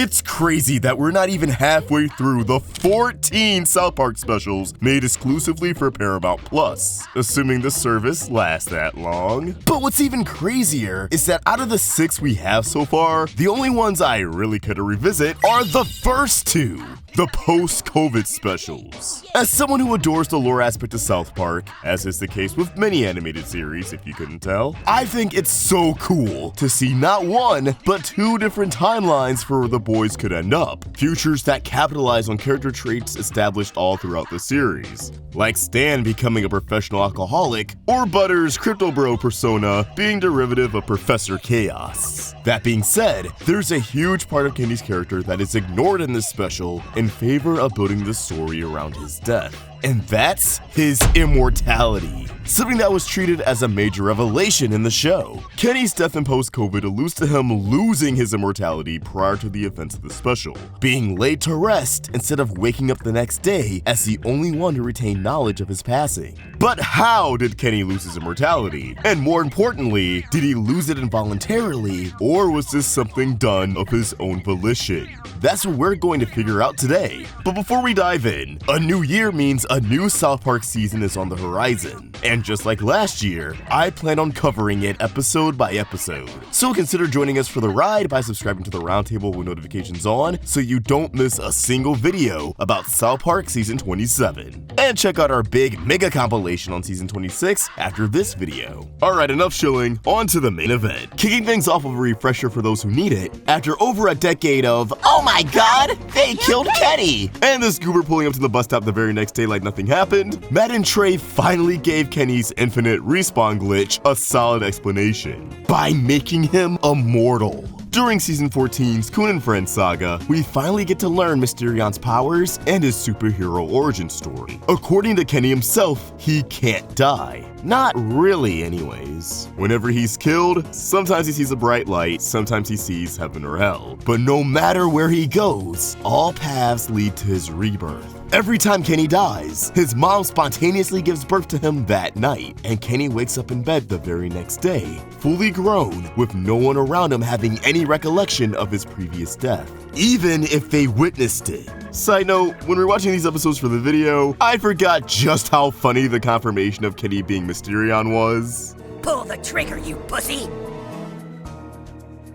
It's crazy that we're not even halfway through the 14 South Park specials made exclusively for Paramount Plus, assuming the service lasts that long. But what's even crazier is that out of the 6 we have so far, the only ones I really care to revisit are the first 2. The post-COVID specials. As someone who adores the lore aspect of South Park, as is the case with many animated series if you couldn't tell, I think it's so cool to see not 1, but 2 different timelines for where the boys could end up. Futures that capitalize on character traits established all throughout the series, like Stan becoming a professional alcoholic, or Butter's Crypto Bro persona being derivative of Professor Chaos. That being said, there's a huge part of Kenny's character that is ignored in this special in favor of building the story around his death. And that's his immortality, something that was treated as a major revelation in the show. Kenny's death in post-COVID alludes to him losing his immortality prior to the events of the special, being laid to rest instead of waking up the next day as the only one to retain knowledge of his passing. But how did Kenny lose his immortality? And more importantly, did he lose it involuntarily, or was this something done of his own volition? That's what we're going to figure out today. But before we dive in, a new year means a new South Park season is on the horizon. And just like last year, I plan on covering it episode by episode. So consider joining us for the ride by subscribing to the roundtable with notifications on so you don't miss a single video about South Park Season 27. And check out our big mega compilation on Season 26 after this video. Alright, enough shilling, on to the main event. Kicking things off with a refresher for those who need it, after over a decade of, oh my god, they killed Kenny! And this goober pulling up to the bus stop the very next day like nothing happened, Matt and Trey finally gave Kenny's infinite respawn glitch a solid explanation by making him immortal. During Season 14's Coon and Friends saga, we finally get to learn Mysterion's powers and his superhero origin story. According to Kenny himself, he can't die. Not really anyways. Whenever he's killed, sometimes he sees a bright light, sometimes he sees heaven or hell. But no matter where he goes, all paths lead to his rebirth. Every time Kenny dies, his mom spontaneously gives birth to him that night, and Kenny wakes up in bed the very next day, fully grown, with no one around him having any recollection of his previous death, even if they witnessed it. Side note, when we were watching these episodes for the video, I forgot just how funny the confirmation of Kenny being Mysterion was. Pull the trigger, you pussy!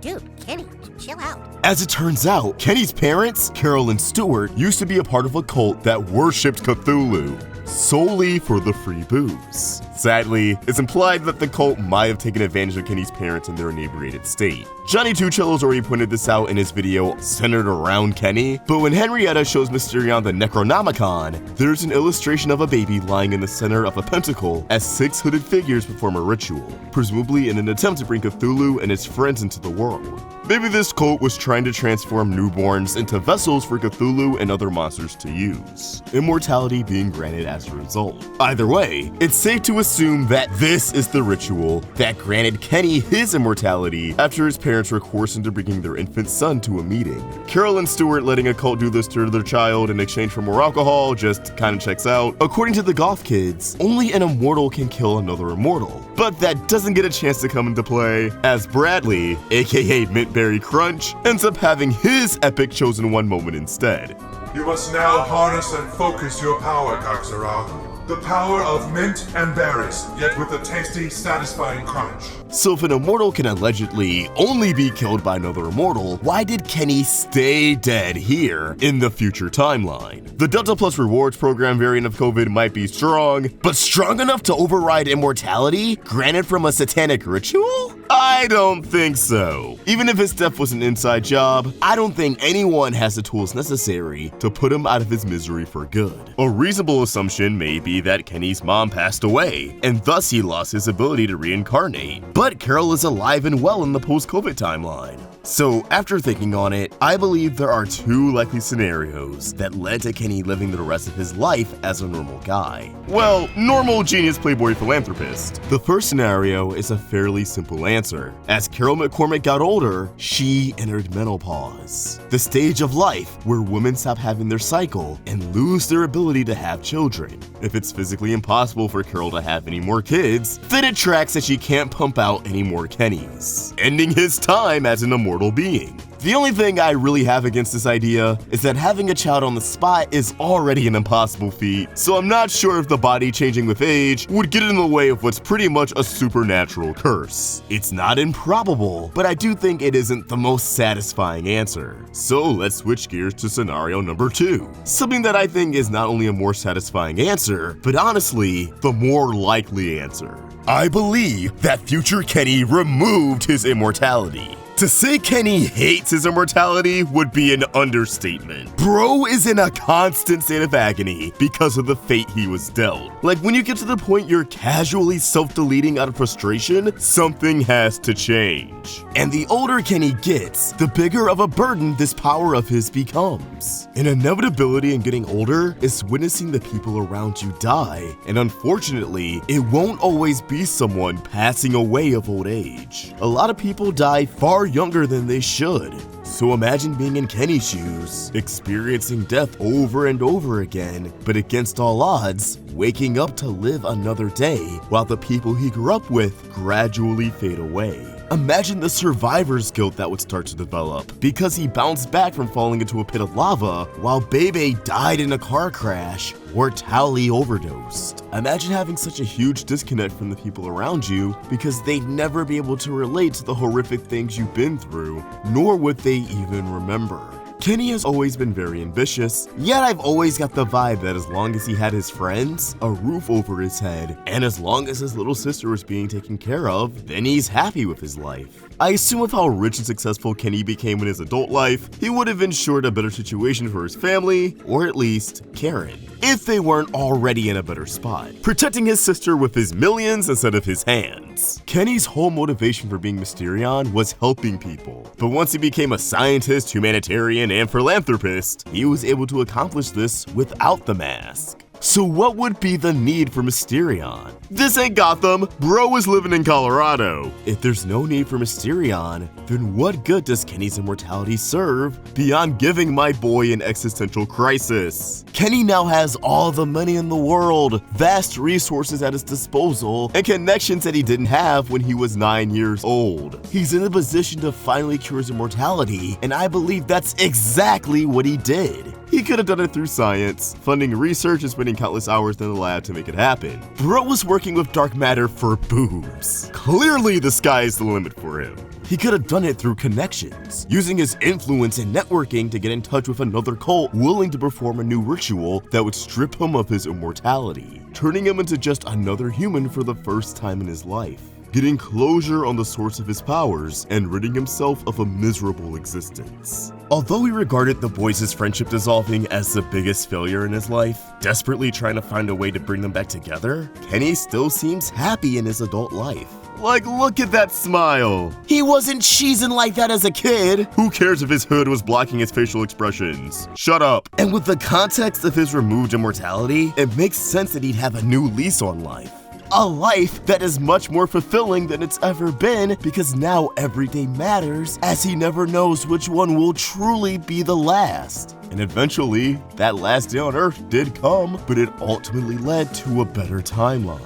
Dude, Kenny, chill out. As it turns out, Kenny's parents, Carol and Stuart, used to be a part of a cult that worshipped Cthulhu solely for the free booze. Sadly, it's implied that the cult might have taken advantage of Kenny's parents in their inebriated state. Johnny Two Cellos already pointed this out in his video centered around Kenny, but when Henrietta shows Mysterion the Necronomicon, there's an illustration of a baby lying in the center of a pentacle as 6 hooded figures perform a ritual, presumably in an attempt to bring Cthulhu and its friends into the world. Maybe this cult was trying to transform newborns into vessels for Cthulhu and other monsters to use, immortality being granted as a result. Either way, it's safe to assume that this is the ritual that granted Kenny his immortality after his parents were coerced into bringing their infant son to a meeting. Carol and Stuart letting a cult do this to their child in exchange for more alcohol just kinda checks out. According to the Goth Kids, only an immortal can kill another immortal, but that doesn't get a chance to come into play as Bradley, aka Mintberry Crunch, ends up having his epic chosen one moment instead. You must now harness and focus your power, Kaxarag. The power of mint and berries, yet with a tasty, satisfying crunch. So if an immortal can allegedly only be killed by another immortal, why did Kenny stay dead here in the future timeline? The Delta Plus rewards program variant of COVID might be strong, but strong enough to override immortality granted from a satanic ritual? I don't think so. Even if his death was an inside job, I don't think anyone has the tools necessary to put him out of his misery for good. A reasonable assumption may be that Kenny's mom passed away, and thus he lost his ability to reincarnate. But Carol is alive and well in the post-COVID timeline. So after thinking on it, I believe there are 2 likely scenarios that led to Kenny living the rest of his life as a normal guy. Well, normal genius playboy philanthropist. The first scenario is a fairly simple answer. As Carol McCormick got older, she entered menopause, the stage of life where women stop having their cycle and lose their ability to have children. If it's physically impossible for Carol to have any more kids, then it tracks that she can't pump out any more Kennys, ending his time as an immortal being. The only thing I really have against this idea is that having a child on the spot is already an impossible feat, so I'm not sure if the body changing with age would get in the way of what's pretty much a supernatural curse. It's not improbable, but I do think it isn't the most satisfying answer. So let's switch gears to scenario number 2. Something that I think is not only a more satisfying answer, but honestly, the more likely answer. I believe that future Kenny removed his immortality. To say Kenny hates his immortality would be an understatement. Bro is in a constant state of agony because of the fate he was dealt. Like when you get to the point you're casually self-deleting out of frustration, something has to change. And the older Kenny gets, the bigger of a burden this power of his becomes. An inevitability in getting older is witnessing the people around you die, and unfortunately, it won't always be someone passing away of old age. A lot of people die far younger than they should. So imagine being in Kenny's shoes, experiencing death over and over again, but against all odds, waking up to live another day while the people he grew up with gradually fade away. Imagine the survivor's guilt that would start to develop because he bounced back from falling into a pit of lava while Bebe died in a car crash or Tally overdosed. Imagine having such a huge disconnect from the people around you because they'd never be able to relate to the horrific things you've been through, nor would they even remember. Kenny has always been very ambitious, yet I've always got the vibe that as long as he had his friends, a roof over his head, and as long as his little sister was being taken care of, then he's happy with his life. I assume with how rich and successful Kenny became in his adult life, he would have ensured a better situation for his family, or at least Karen, if they weren't already in a better spot, protecting his sister with his millions instead of his hands. Kenny's whole motivation for being Mysterion was helping people, but once he became a scientist, humanitarian, and philanthropist, he was able to accomplish this without the mask. So what would be the need for Mysterion? This ain't Gotham, bro is living in Colorado. If there's no need for Mysterion, then what good does Kenny's immortality serve beyond giving my boy an existential crisis? Kenny now has all the money in the world, vast resources at his disposal, and connections that he didn't have when he was 9 years old. He's in a position to finally cure his immortality, and I believe that's exactly what he did. He could have done it through science, funding research and spending countless hours in the lab to make it happen. Bro was working with dark matter for boobs. Clearly the sky is the limit for him. He could have done it through connections, using his influence and networking to get in touch with another cult willing to perform a new ritual that would strip him of his immortality, turning him into just another human for the first time in his life, getting closure on the source of his powers and ridding himself of a miserable existence. Although he regarded the boys' friendship dissolving as the biggest failure in his life, desperately trying to find a way to bring them back together, Kenny still seems happy in his adult life. Like, look at that smile. He wasn't cheesing like that as a kid. Who cares if his hood was blocking his facial expressions? Shut up. And with the context of his removed immortality, it makes sense that he'd have a new lease on life. A life that is much more fulfilling than it's ever been because now every day matters as he never knows which one will truly be the last. And eventually, that last day on Earth did come, but it ultimately led to a better timeline.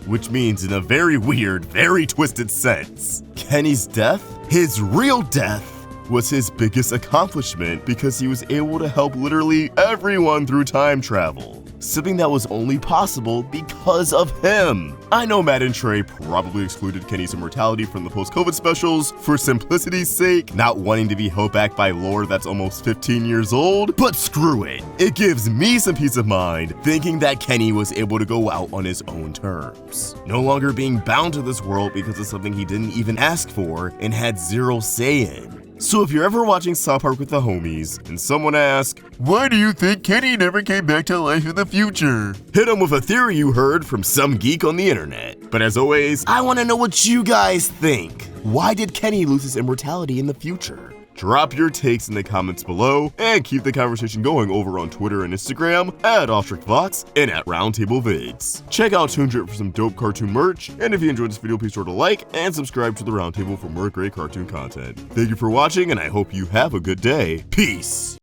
Which means in a very weird, very twisted sense, Kenny's death, his real death, was his biggest accomplishment because he was able to help literally everyone through time travel. Something that was only possible because of him. I know Matt and Trey probably excluded Kenny's immortality from the post-COVID specials for simplicity's sake, not wanting to be held back by lore that's almost 15 years old, but screw it. It gives me some peace of mind thinking that Kenny was able to go out on his own terms, no longer being bound to this world because of something he didn't even ask for and had zero say in. So if you're ever watching South Park with the homies and someone asks, "Why do you think Kenny never came back to life in the future?" hit them with a theory you heard from some geek on the internet. But as always, I want to know what you guys think. Why did Kenny lose his immortality in the future? Drop your takes in the comments below and keep the conversation going over on Twitter and Instagram at AwestruckVox and at RoundtableVids. Check out Toondrip for some dope cartoon merch, and if you enjoyed this video, please sure to like and subscribe to the Roundtable for more great cartoon content. Thank you for watching, and I hope you have a good day. Peace!